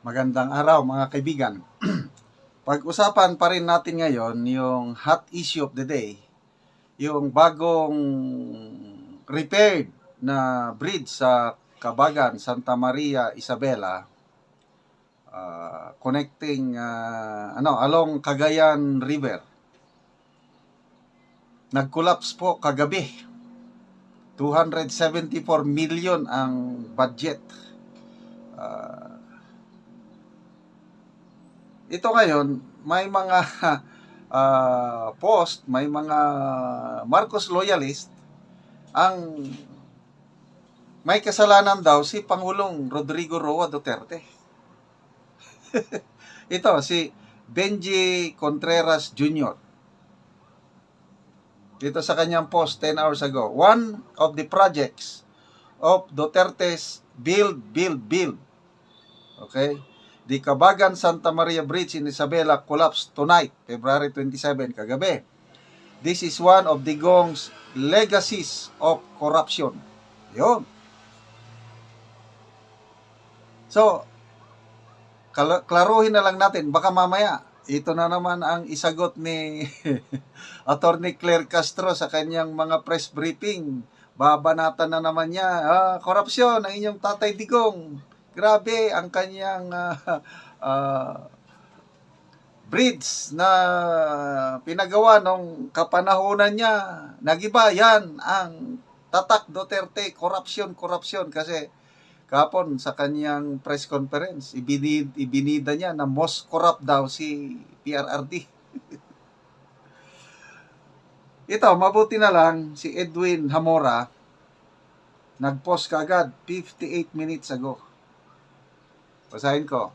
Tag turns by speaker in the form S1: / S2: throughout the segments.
S1: Magandang araw mga kaibigan. Pag-usapan pa rin natin ngayon yung hot issue of the day, yung bagong repaired na bridge sa Cabagan, Santa Maria, Isabela, connecting along Cagayan River. Nag-collapse po kagabi. 274 million ang budget. Ito ngayon, may mga post, may mga Marcos loyalist ang may kasalanan daw si Pangulong Rodrigo Roa Duterte. Ito, si Benji Contreras Jr. Dito sa kanyang post 10 hours ago. One of the projects of Duterte's Build. Okay? The Cabagan Santa Maria Bridge in Isabela collapsed tonight, February 27, kagabi. This is one of Digong's legacies of corruption. Yun. So, klaruhin na lang natin, baka mamaya, ito na naman ang isagot ni Attorney Claire Castro sa kanyang mga press briefing. Babanatan na naman niya, korupsyon ang inyong Tatay Digong. Grabe ang kanyang bridge na pinagawa nung kapanahonan niya. Nagiba yan ang tatak Duterte, corruption. Kasi kapon sa kanyang press conference, ibinida niya na most corrupt daw si PRRD. Ito, mabuti na lang si Edwin Hamora nag-post kaagad 58 minutes ago. Basahin ko.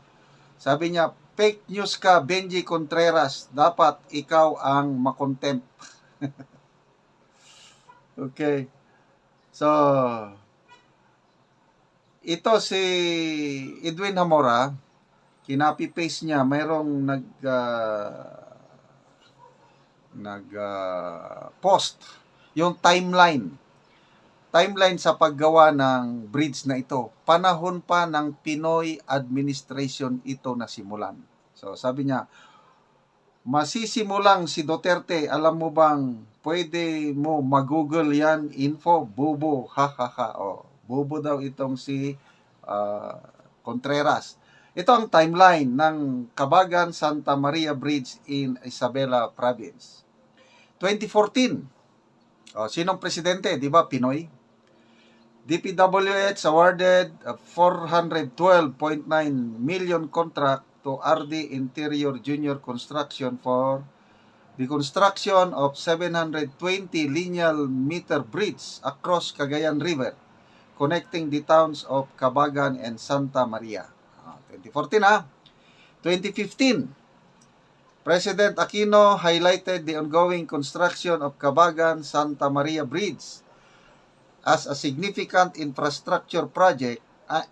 S1: Sabi niya, fake news ka, Benji Contreras. Dapat ikaw ang makontempt. Okay. So, ito si Edwin Hamora, kinapi-paste niya, mayroong post yung timeline sa paggawa ng bridge na ito. Panahon pa ng Pinoy administration ito nasimulan. So sabi niya, masisimulang si Duterte, alam mo bang pwede mo mag-google yan info, bubo, ha. Bubo daw itong si Contreras. Ito ang timeline ng Cabagan Santa Maria Bridge in Isabela Province. 2014. Sinong presidente? Di ba Pinoy? DPWH awarded a 412.9 million contract to RD Interior Junior Construction for the construction of 720 lineal meter bridge across Cagayan River, connecting the towns of Cabagan and Santa Maria. 2014 2015, President Aquino highlighted the ongoing construction of Cabagan Santa Maria Bridge as a significant infrastructure project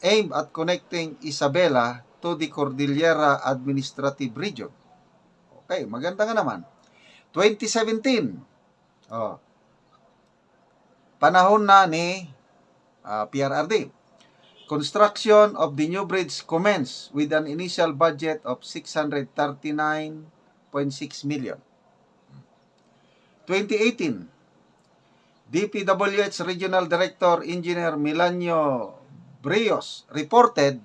S1: aimed at connecting Isabela to the Cordillera Administrative Region. Okay, maganda nga naman. 2017, panahon na ni PRRD. Construction of the new bridge commenced with an initial budget of 639.6 million. 2018, DPWH Regional Director Engineer Milanio Brios reported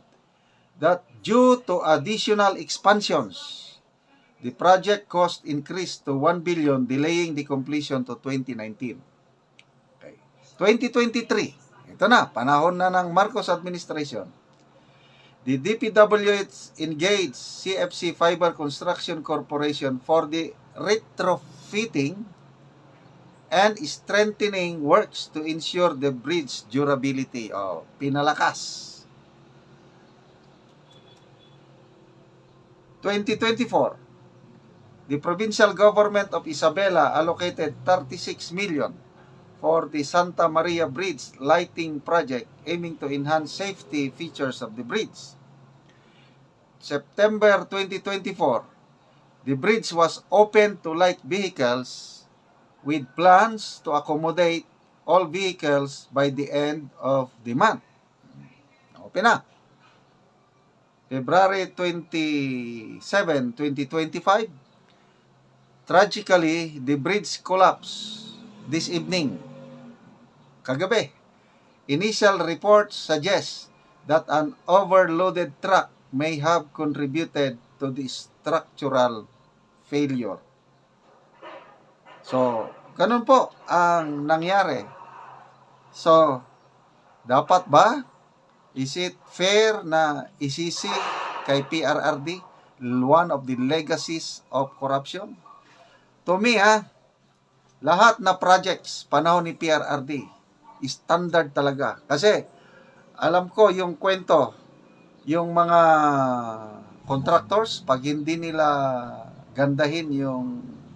S1: that due to additional expansions, the project cost increased to 1 billion, delaying the completion to 2019. Okay. 2023, ito na, panahon na ng Marcos administration. The DPWH engaged CFC Fiber Construction Corporation for the retrofitting and strengthening works to ensure the bridge durability. Pinalakas. 2024, the provincial government of Isabela allocated 36 million for the Santa Maria Bridge lighting project aiming to enhance safety features of the bridge. September 2024, the bridge was opened to light vehicles with plans to accommodate all vehicles by the end of the month. Open na. February 27, 2025, tragically, the bridge collapsed this evening. Kagabi. Initial reports suggest that an overloaded truck may have contributed to the structural failure. So, ganun po ang nangyari. So, dapat ba? Is it fair na isisi kay PRRD one of the legacies of corruption? To me, lahat na projects panahon ni PRRD, standard talaga. Kasi, alam ko yung kwento, yung mga contractors, pag hindi nila gandahin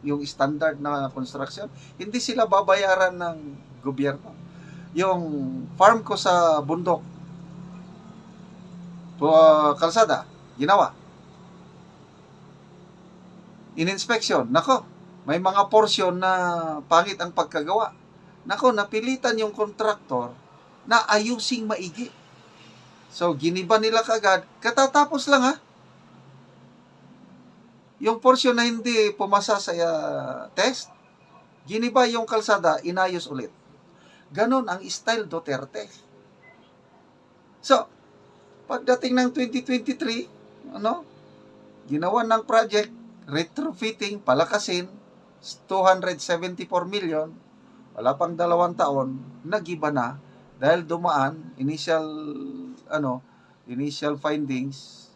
S1: yung standard na construction, hindi sila babayaran ng gobyerno. Yung farm ko sa bundok, kalsada, ginawa. In-inspection, nako, may mga portion na pangit ang pagkagawa. Nako, napilitan yung kontraktor na ayusing maigi. So, giniba nila kagad. Katatapos lang yung portion na hindi pumasa sa test, giniba yung kalsada, inayos ulit. Ganon ang style Duterte. So, pagdating ng 2023, ginawa ng project, retrofitting, palakasin, 274 million, wala pang 2 taon, nagiba na, dahil dumaan, initial findings,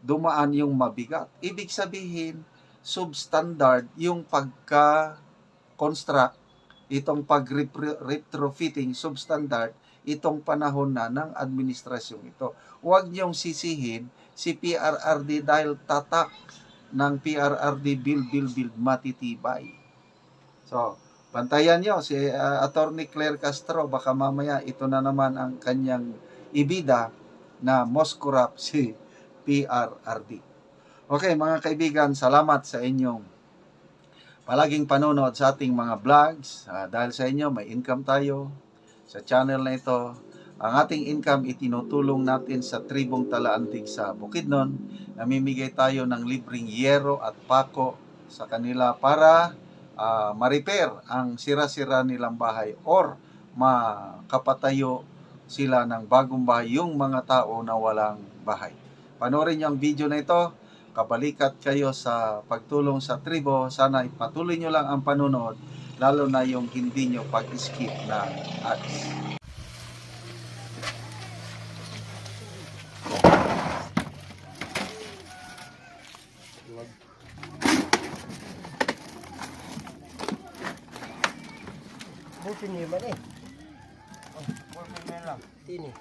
S1: dumaan yung mabigat. Ibig sabihin, substandard yung pagka-construct, itong pag-retrofitting, substandard, itong panahon na ng administrasyon ito. Huwag niyong sisihin si PRRD dahil tatak ng PRRD build, matitibay. So, bantayan niyo si Attorney Claire Castro, baka mamaya ito na naman ang kanyang ibida na most corrupt si PRRD. Okay, mga kaibigan, salamat sa inyong palaging panonood sa ating mga vlogs. Dahil sa inyo, may income tayo sa channel na ito. Ang ating income itinutulong natin sa tribong Talaantig sa Bukidnon. Namimigay tayo ng libreng yero at pako sa kanila para ma-repair ang sira-sira nilang bahay or makapatayo sila ng bagong bahay yung mga tao na walang bahay. Panoorin niyo ang video na ito. Kabalikat kayo sa pagtulong sa tribo. Sana ipatuloy nyo lang ang panonood, lalo na yung hindi nyo pag-skip ng ads.
S2: Buti niyo ba eh? Oh, buti na lang. Sini.